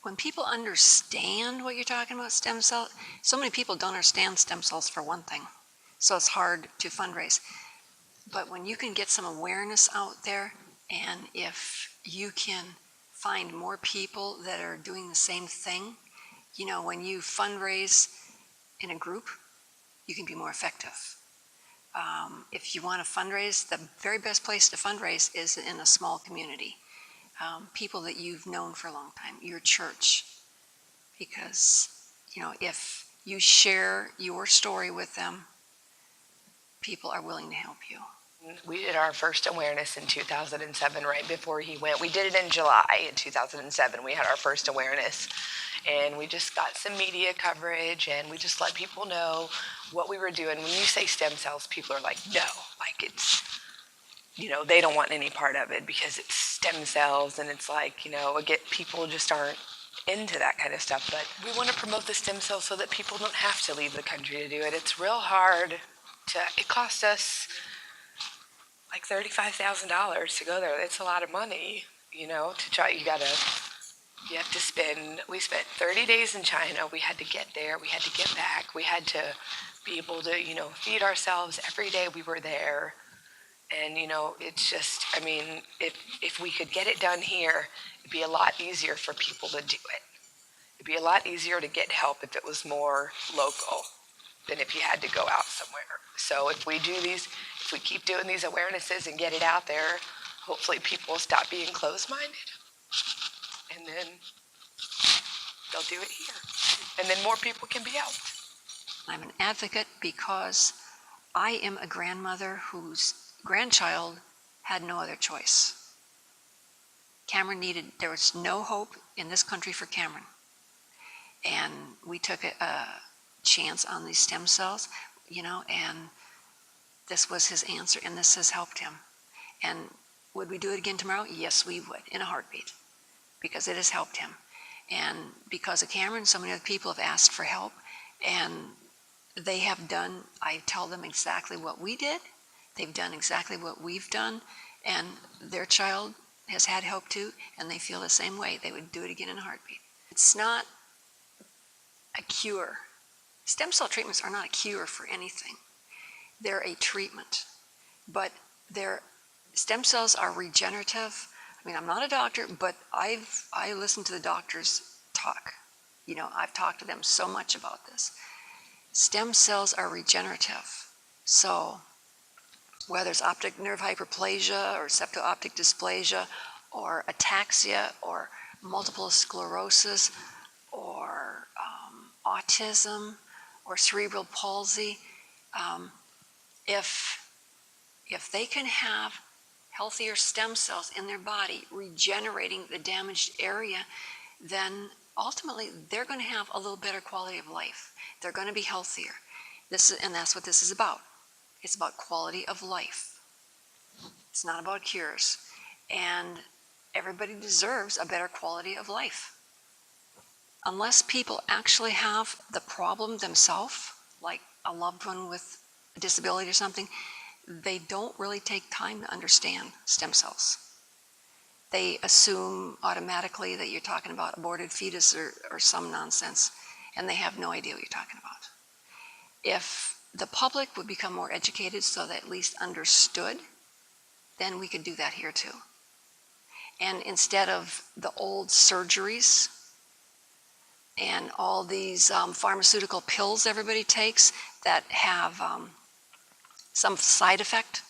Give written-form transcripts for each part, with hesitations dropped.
when people understand what you're talking about, stem cell, so many people don't understand stem cells for one thing. So it's hard to fundraise. But when you can get some awareness out there, and if you can find more people that are doing the same thing, you know, when you fundraise in a group, you can be more effective. If you want to fundraise, the very best place to fundraise is in a small community. People that you've known for a long time, your church, because, you know, if you share your story with them, people are willing to help you. We did our first awareness in 2007, right before he went. We did it in July in 2007. We had our first awareness, and we just got some media coverage, and we just let people know what we were doing. When you say stem cells, people are like, no, like it's, you know, they don't want any part of it because it's stem cells, and it's like, you know, again, people just aren't into that kind of stuff. But we want to promote the stem cells so that people don't have to leave the country to do it. It's real hard to, it cost us like $35,000 to go there. It's a lot of money, you know, to try. You have to spend, we spent 30 days in China. We had to get there. We had to get back. We had to be able to, you know, feed ourselves every day we were there. And, you know, it's just, I mean, if we could get it done here, it'd be a lot easier for people to do it. It'd be a lot easier to get help if it was more local than if you had to go out somewhere. So if we do these, if we keep doing these awarenesses and get it out there, hopefully people will stop being closed-minded. And then they'll do it here. And then more people can be helped. I'm an advocate because I am a grandmother whose grandchild had no other choice. Cameron there was no hope in this country for Cameron. And we took a chance on these stem cells, you know, and this was his answer, and this has helped him. And would we do it again tomorrow? Yes, we would, in a heartbeat, because it has helped him. And because of Cameron, so many other people have asked for help, and they have done, I tell them exactly what we did. They've done exactly what we've done, and their child has had help too, and they feel the same way. They would do it again in a heartbeat. It's not a cure. Stem cell treatments are not a cure for anything. They're a treatment, but stem cells are regenerative. I mean, I'm not a doctor, but I listen to the doctors talk. You know, I've talked to them so much about this. Stem cells are regenerative. So whether it's optic nerve hyperplasia or septo-optic dysplasia or ataxia or multiple sclerosis or autism or cerebral palsy, if they can have healthier stem cells in their body regenerating the damaged area, then ultimately they're going to have a little better quality of life. They're going to be healthier. And that's what this is about. It's about quality of life. It's not about cures. And everybody deserves a better quality of life. Unless people actually have the problem themselves, like a loved one with a disability or something, they don't really take time to understand stem cells. They assume automatically that you're talking about aborted fetus or some nonsense, and they have no idea what you're talking about. If the public would become more educated so they at least understood, then we could do that here too. And instead of the old surgeries and all these pharmaceutical pills everybody takes that have some side effect,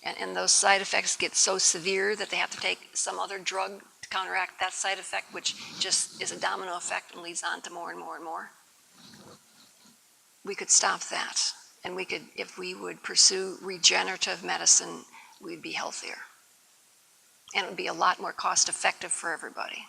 and those side effects get so severe that they have to take some other drug to counteract that side effect, which just is a domino effect and leads on to more and more and more. We could stop that, and we could, if we would pursue regenerative medicine, we'd be healthier. And it would be a lot more cost effective for everybody.